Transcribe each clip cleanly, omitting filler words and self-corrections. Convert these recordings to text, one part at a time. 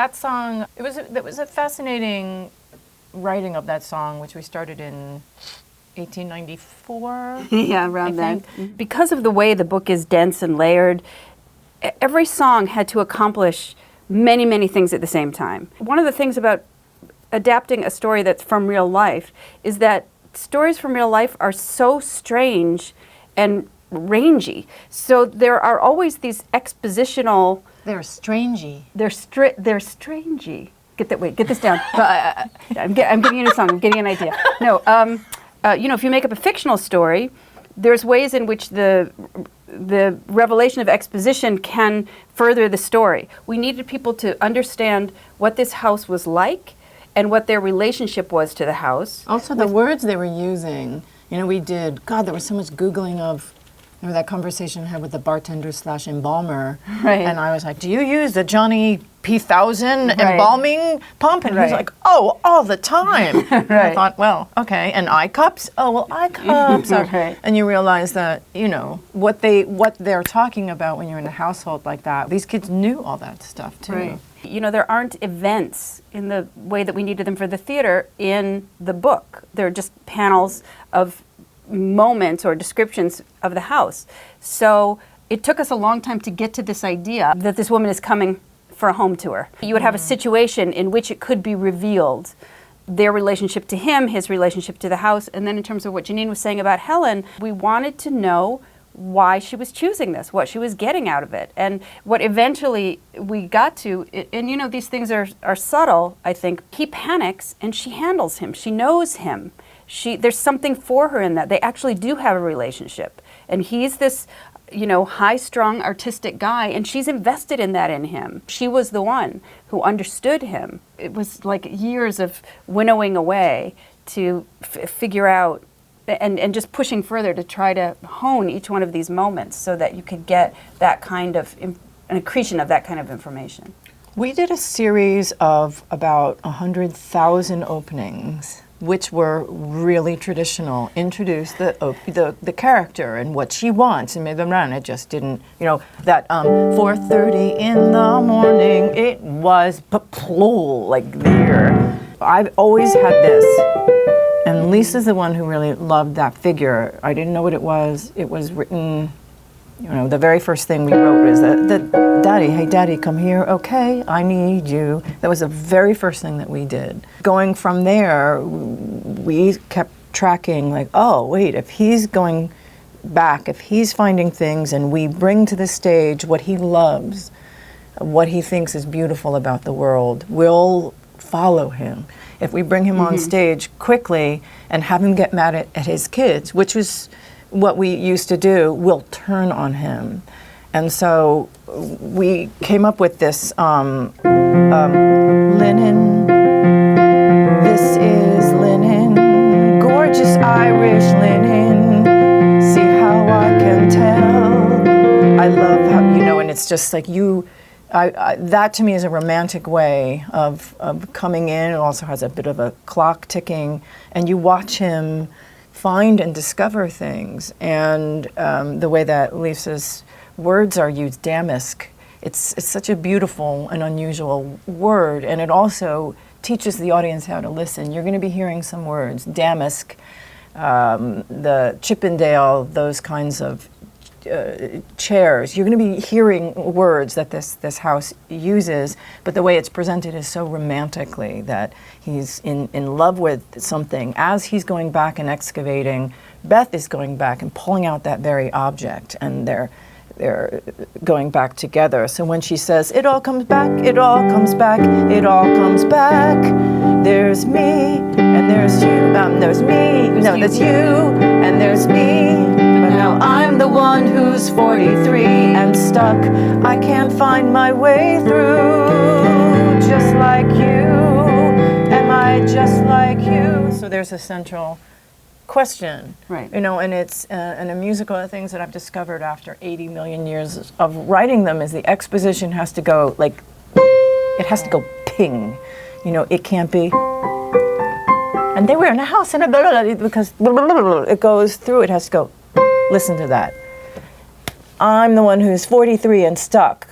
that song, that was a fascinating writing of that song, which we started in 1894. Yeah, around that. Because of the way the book is dense and layered, every song had to accomplish many, many things at the same time. One of the things about adapting a story that's from real life is that stories from real life are so strange and rangy. So there are always these expositional... They're strangey. They're strangey. Get this down. I'm giving you a song. I'm getting an idea. No, if you make up a fictional story, there's ways in which the revelation of exposition can further the story. We needed people to understand what this house was like and what their relationship was to the house. Also, the words they were using. We did. God, there was so much Googling of. Remember that conversation I had with the bartender / embalmer? Right. And I was like, do you use the Johnny P1000 embalming pump? And he was like, oh, all the time. Right. And I thought, well, okay. And eye cups? Oh, well, eye cups. Right. And you realize that, what they're talking about when you're in a household like that, these kids knew all that stuff too. Right. There aren't events in the way that we needed them for the theater in the book. They're just panels of moments or descriptions of the house. So it took us a long time to get to this idea that this woman is coming for a home tour. You would have a situation in which it could be revealed, their relationship to him, his relationship to the house, and then in terms of what Jeanine was saying about Helen, we wanted to know why she was choosing this, what she was getting out of it. And what eventually we got to, and these things are subtle, I think. He panics and she handles him. She knows him. There's something for her in that. They actually do have a relationship. And he's this, high-strung artistic guy, and she's invested in that in him. She was the one who understood him. It was like years of winnowing away to figure out and just pushing further to try to hone each one of these moments so that you could get that kind of, an accretion of that kind of information. We did a series of about 100,000 openings, which were really traditional, introduced the character and what she wants and made them run. It just didn't, that 4:30 in the morning, it was like there. I've always had this, and Lisa's the one who really loved that figure. I didn't know what it was. It was written, the very first thing we wrote was that Daddy, hey Daddy, come here, okay, I need you. That was the very first thing that we did. Going from there, we kept tracking like, oh wait, if he's going back, if he's finding things and we bring to the stage what he loves, what he thinks is beautiful about the world, we'll follow him. If we bring him on stage quickly and have him get mad at his kids, which was what we used to do, we'll turn on him. And so we came up with this linen. This is linen, gorgeous Irish linen. See how I can tell. I love how, and it's just like that to me is a romantic way of coming in. It also has a bit of a clock ticking, and you watch him find and discover things. And the way that Lisa's words are used, damask, it's such a beautiful and unusual word, and it also teaches the audience how to listen. You're going to be hearing some words, damask, the Chippendale, those kinds of chairs. You're going to be hearing words that this house uses, but the way it's presented is so romantically that he's in love with something. As he's going back and excavating, Beth is going back and pulling out that very object, and they're going back together. So when she says, it all comes back, it all comes back, it all comes back, there's me, and there's you, there's me, no, that's you, and there's me, but now I'm the one who's 43 and stuck, I can't find my way through, just like you, am I just like you? So there's a central question, right? And it's and a musical of things that I've discovered after 80 million years of writing them is the exposition has to go it has to go ping, it can't be. And they were in a house and a blah, blah, blah, because blah, blah, blah, blah, it goes through. It has to go. Listen to that. I'm the one who's 43 and stuck.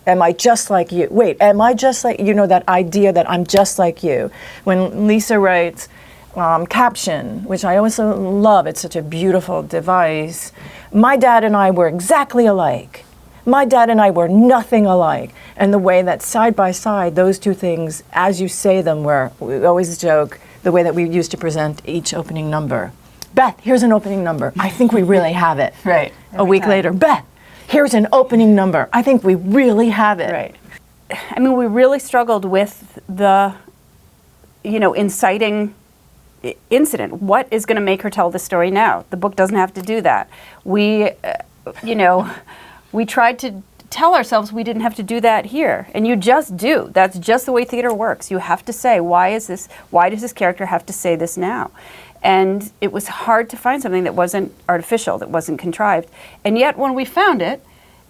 Am I just like you? Wait, am I just like, that idea that I'm just like you? When Lisa writes caption, which I also love, it's such a beautiful device. My dad and I were exactly alike. My dad and I were nothing alike. And the way that side by side, those two things, as you say them, we always joke, the way that we used to present each opening number. Beth, here's an opening number. I think we really have it. Right. A week later, Beth, here's an opening number. I think we really have it. Right. I mean, we really struggled with the, inciting incident. What is going to make her tell the story now? The book doesn't have to do that. We, we tried to tell ourselves we didn't have to do that here. And you just do. That's just the way theater works. You have to say, why does this character have to say this now? And it was hard to find something that wasn't artificial, that wasn't contrived. And yet when we found it,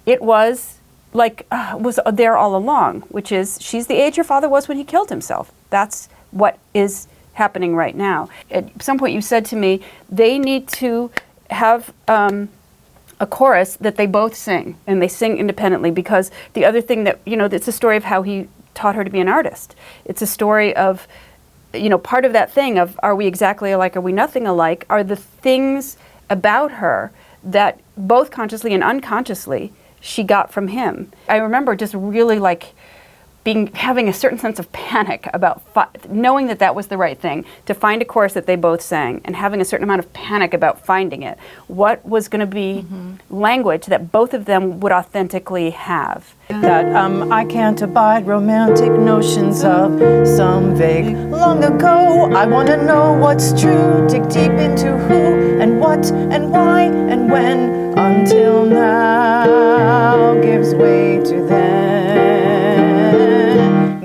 it was like, was there all along, which is, she's the age your father was when he killed himself. That's what is happening right now. At some point you said to me, they need to have a chorus that they both sing, and they sing independently, because the other thing that, it's a story of how he taught her to be an artist. It's a story of, part of that thing of, are we exactly alike, are we nothing alike, are the things about her that both consciously and unconsciously she got from him. I remember just really having a certain sense of panic about knowing that was the right thing, to find a chorus that they both sang, and having a certain amount of panic about finding it. What was going to be language that both of them would authentically have? That I can't abide romantic notions of some vague long ago. I want to know what's true, dig deep into who and what and why and when, until now gives way to then.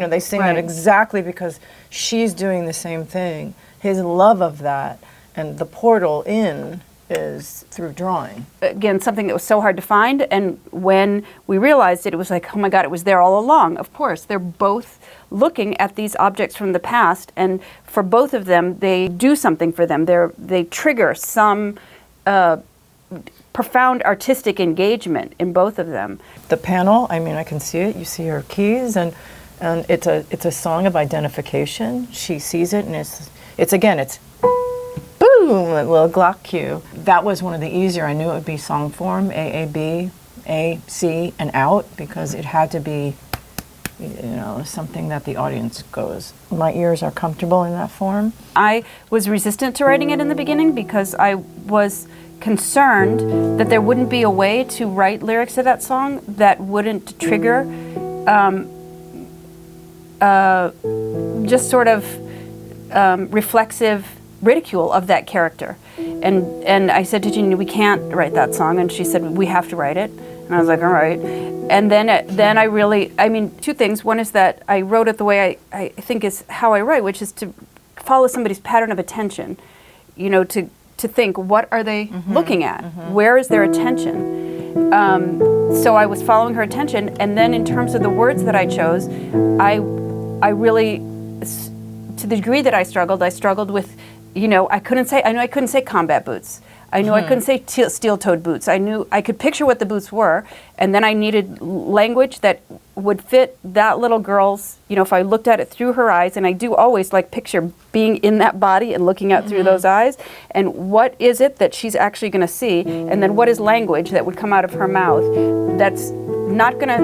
They sing that exactly because she's doing the same thing. His love of that, and the portal in is through drawing. Again, something that was so hard to find, and when we realized it, it was like, oh my God, it was there all along. Of course, they're both looking at these objects from the past, and for both of them, they do something for them. They trigger some profound artistic engagement in both of them. The panel, I can see it. You see her keys, and it's a song of identification. She sees it, and it's boom, a little Glock cue. That was one of the easier. I knew it would be song form, A, A, B, A, C, and out, because it had to be, something that the audience goes, my ears are comfortable in that form. I was resistant to writing it in the beginning because I was concerned that there wouldn't be a way to write lyrics to that song that wouldn't trigger just sort of reflexive ridicule of that character. And I said to Jeanine, we can't write that song. And she said, we have to write it. And I was like, all right. And then I really, two things. One is that I wrote it the way I think is how I write, which is to follow somebody's pattern of attention, to think, what are they looking at? Where is their attention? So I was following her attention. And then in terms of the words that I chose, I really, to the degree that I struggled with, I knew I couldn't say combat boots. I knew I couldn't say steel-toed boots. I knew I could picture what the boots were, and then I needed language that would fit that little girl's, if I looked at it through her eyes, and I do always picture being in that body and looking out through those eyes, and what is it that she's actually going to see, and then what is language that would come out of her mouth that's not going to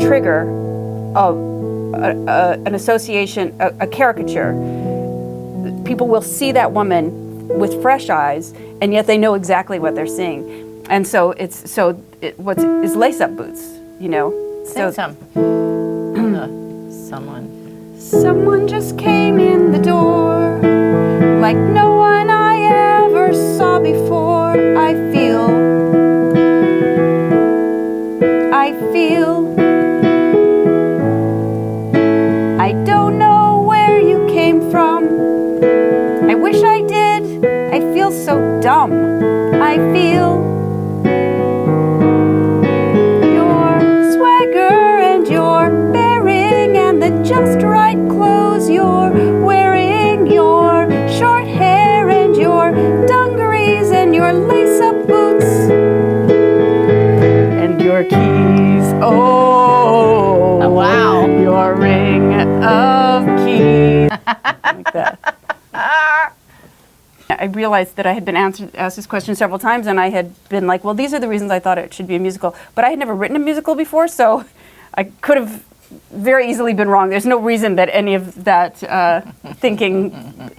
trigger an association, a caricature. People will see that woman with fresh eyes, and yet they know exactly what they're seeing. And so what is lace-up boots, Sing some. Someone just came in the door, like no one I ever saw before. I feel I don't know where you came from. I wish I did. I feel so dumb. I feel your swagger and your bearing and the just right clothes you're wearing, your short hair that. I realized that I had been asked this question several times, and I had been like, well, these are the reasons I thought it should be a musical. But I had never written a musical before, so I could have very easily been wrong. There's no reason that any of that thinking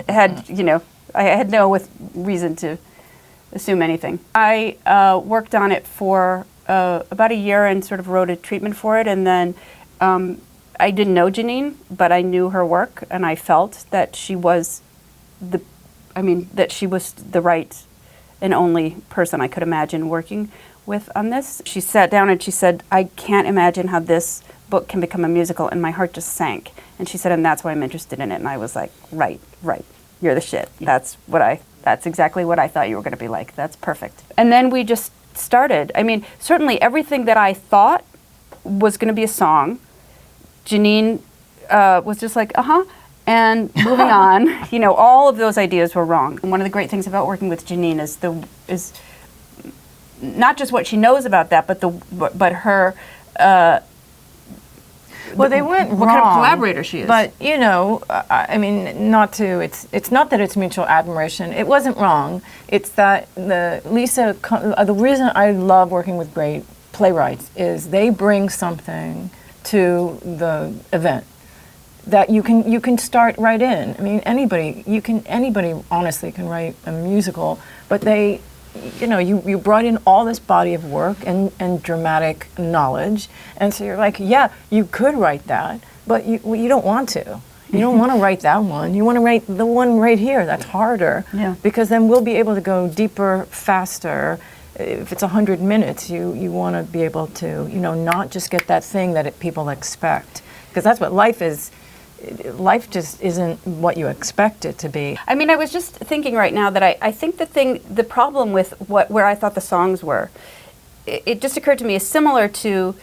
had, I had no reason to assume anything. I worked on it for about a year and sort of wrote a treatment for it, and then I didn't know Jeanine, but I knew her work, and I felt that she was the right and only person I could imagine working with on this. She sat down and she said, I can't imagine how this book can become a musical, and my heart just sank. And she said, and that's why I'm interested in it. And I was like, right, you're the shit. That's exactly what I thought you were going to be like. That's perfect. And then we just started. I mean, certainly everything that I thought was going to be a song, Jeanine was just like, and moving on. All of those ideas were wrong. And one of the great things about working with Jeanine is not just what she knows about that, but her. Well, they weren't what wrong, kind of collaborator she is. But I mean, it's not that it's mutual admiration. It wasn't wrong. It's that the reason I love working with great playwrights is they bring something to the event that you can start right in. I mean, anybody honestly can write a musical, but you brought in all this body of work and dramatic knowledge, and so you're like, yeah, you could write that, but you don't want to. You don't want to write that one. You want to write the one right here that's harder, because then we'll be able to go deeper, faster. If it's 100 minutes, you want to be able to, not just get that thing that people expect, because that's what life is. Life just isn't what you expect it to be. I mean, I was just thinking right now that I think the problem with where I thought the songs were, it just occurred to me is similar to,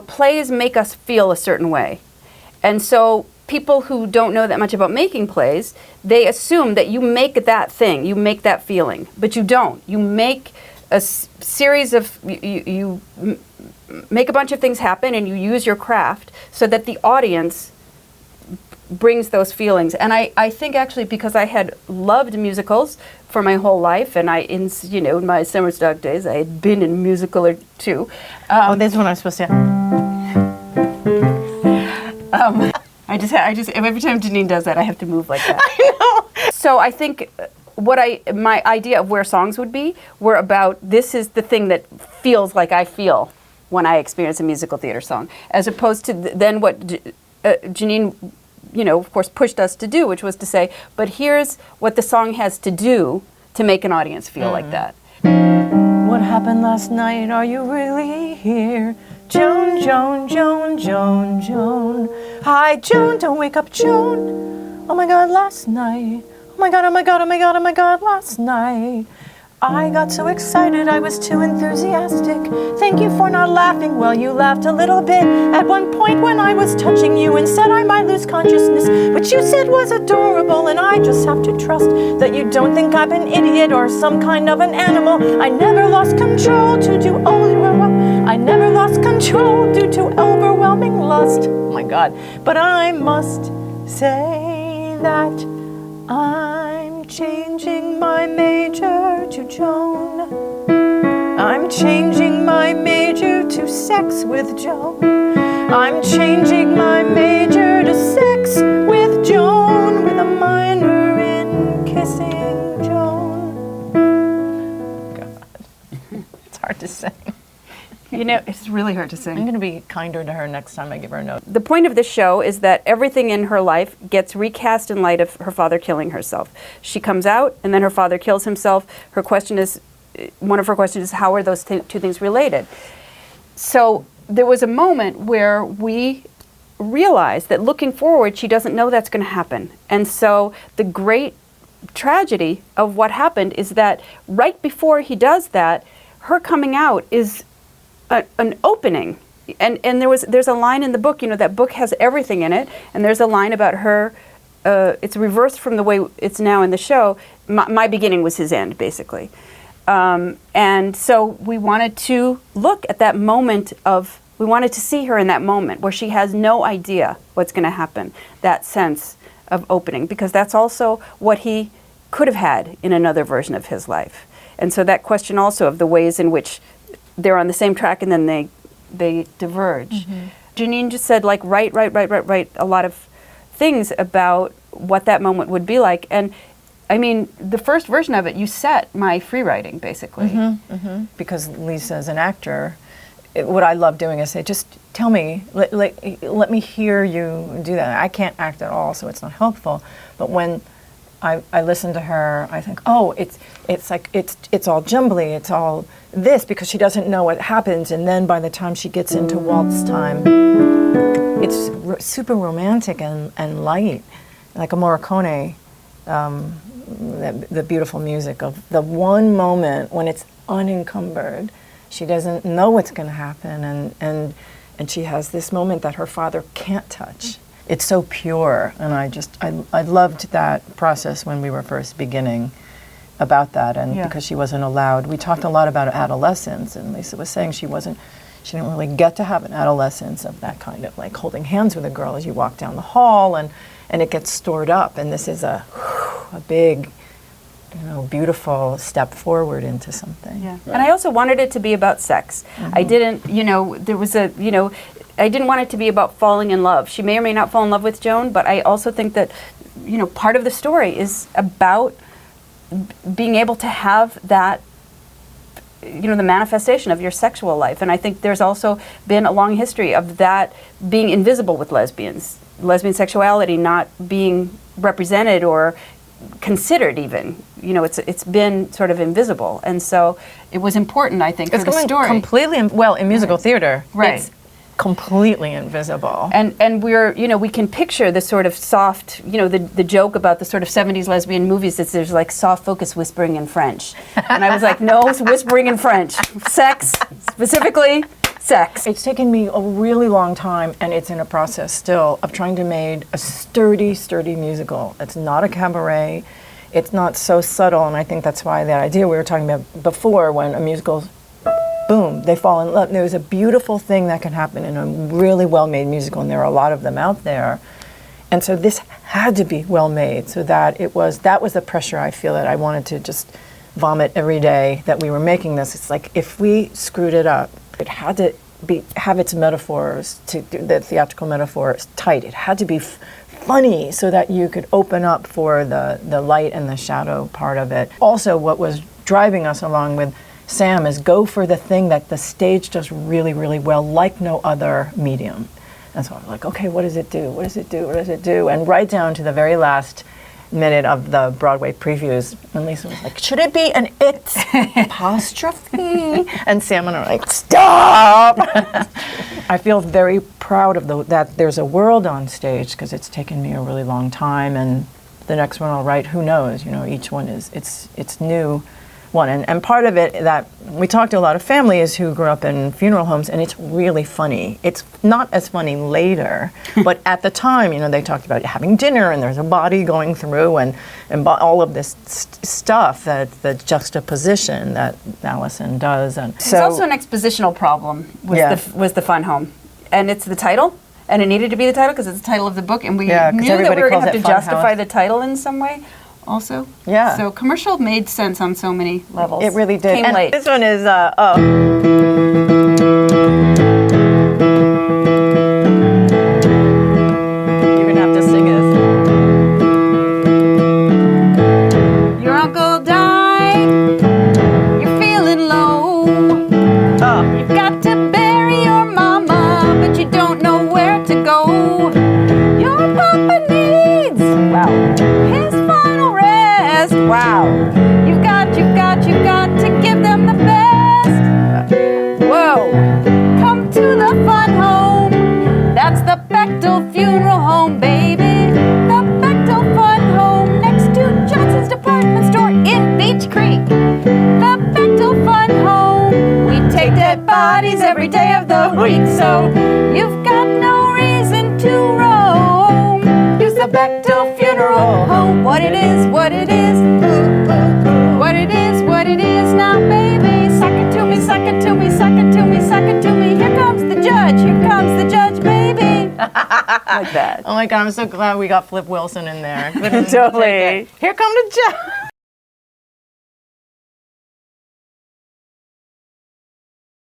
plays make us feel a certain way. And so people who don't know that much about making plays, they assume that you make that thing, you make that feeling, but you don't. You make a series of, you make a bunch of things happen, and you use your craft so that the audience brings those feelings. And I think actually because I had loved musicals for my whole life, and in my summer stock days, I had been in a musical or two. This is what I'm supposed to. I just every time Jeanine does that, I have to move like that. I know. So I think my idea of where songs would be were about, this is the thing that feels like I feel when I experience a musical theater song, as opposed to then what Jeanine, of course, pushed us to do, which was to say, but here's what the song has to do to make an audience feel like that. What happened last night? Are you really here? Joan, Joan, Joan, Joan, Joan. Hi, Joan, don't wake up, Joan. Oh my God, last night. Oh my God, oh my God, oh my God, oh my God, last night. I got so excited, I was too enthusiastic. Thank you for not laughing. Well, you laughed a little bit at one point when I was touching you and said I might lose consciousness, which you said was adorable, and I just have to trust that you don't think I'm an idiot or some kind of an animal. I never lost control due to overwhelming lust. Oh my God. But I must say that I'm changing my major to Joan. I'm changing my major to sex with Joan. I'm changing my major to sex with Joan, with a minor in kissing Joan. God, it's hard to sing. It's really hard to sing. I'm going to be kinder to her next time I give her a note. The point of this show is that everything in her life gets recast in light of her father killing herself. She comes out, and then her father kills himself. One of her questions is, how are those two things related? So there was a moment where we realized that looking forward, she doesn't know that's going to happen. And so the great tragedy of what happened is that right before he does that, her coming out is an opening, and there's a line in the book. That book has everything in it, and there's a line about her. It's reversed from the way it's now in the show. My beginning was his end, basically, and so we wanted to look at that moment of We wanted to see her in that moment where she has no idea what's going to happen, that sense of opening, because that's also what he could have had in another version of his life. And so that question also of the ways in which they're on the same track and then they diverge. Jeanine just said, like, write a lot of things about what that moment would be like. And I mean, the first version of it, you set my free writing, basically. Because Lisa, as an actor, what I love doing is say, just tell me, let me hear you do that. I can't act at all, so it's not helpful. But when I listen to her, I think, oh, it's like it's all jumbly, it's all this, because she doesn't know what happens, and then by the time she gets into waltz time, it's super romantic and light, like a Morricone, the beautiful music of the one moment when it's unencumbered. She doesn't know what's going to happen, and she has this moment that her father can't touch. It's so pure, and I loved that process when we were first beginning about that, and because she wasn't allowed. We talked a lot about adolescence, and Lisa was saying she didn't really get to have an adolescence of that kind of like holding hands with a girl as you walk down the hall, and it gets stored up, and this is a big, beautiful step forward into something. Yeah. Right. And I also wanted it to be about sex. I didn't, I didn't want it to be about falling in love. She may or may not fall in love with Joan, but I also think that, part of the story is about being able to have that, the manifestation of your sexual life. And I think there's also been a long history of that being invisible with lesbians, lesbian sexuality not being represented or considered even. It's been sort of invisible. And so it was important, I think, for the story. Completely, in musical theater. Right. It's completely invisible. And we're, we can picture the sort of soft, the joke about the sort of 70s lesbian movies is there's like soft focus whispering in French. And I was like, no, it's whispering in French. Sex, specifically sex. It's taken me a really long time, and it's in a process still, of trying to make a sturdy musical. It's not a cabaret. It's not so subtle, and I think that's why that idea we were talking about before, when a musical's boom, they fall in love. There's a beautiful thing that can happen in a really well-made musical, and there are a lot of them out there. And so this had to be well-made, so that that was the pressure I feel that I wanted to just vomit every day that we were making this. It's like, if we screwed it up, it had to have its metaphors, the theatrical metaphors, tight. It had to be funny so that you could open up for the light and the shadow part of it. Also, what was driving us along with Sam is go for the thing that the stage does really, really well, like no other medium. And so I was like, okay, what does it do? What does it do? What does it do? And right down to the very last minute of the Broadway previews, and Lisa was like, should it be an it apostrophe? And Sam and I were like, stop! I feel very proud of that there's a world on stage, because it's taken me a really long time, and the next one I'll write, who knows? Each one it's new. And part of it that we talked to a lot of families who grew up in funeral homes, and it's really funny. It's not as funny later, but at the time, they talked about having dinner, and there's a body going through, and all of this stuff, that the juxtaposition that Allison does. And it's also an expositional problem was the fun home, and it's the title. And it needed to be the title because it's the title of the book, and we knew that we were going to have to justify the title in some way. Also, so commercial made sense on so many levels. It really did. Came late. This one is you're gonna have to sing this. Your uncle died. You're feeling low. You've got to bury your mama, but you don't know where to go. Your papa needs his final rest. Wow. You've got to give them the best. Whoa. Come to the fun home. That's the Bechtel Funeral Home, baby. The Bechtel Fun Home next to Johnson's Department Store in Beach Creek. The Bechtel Fun Home. We take dead bodies every day of the week, so you've got no reason to roam. Use the Bechtel Funeral Home. What it is, what it is. What it is, what it is now, baby. Suck it to me, suck it to me, suck it to me, suck it to me. Here comes the judge. like that. Oh my God, I'm so glad we got Flip Wilson in there. I couldn't Totally. take it. Here come the Joe.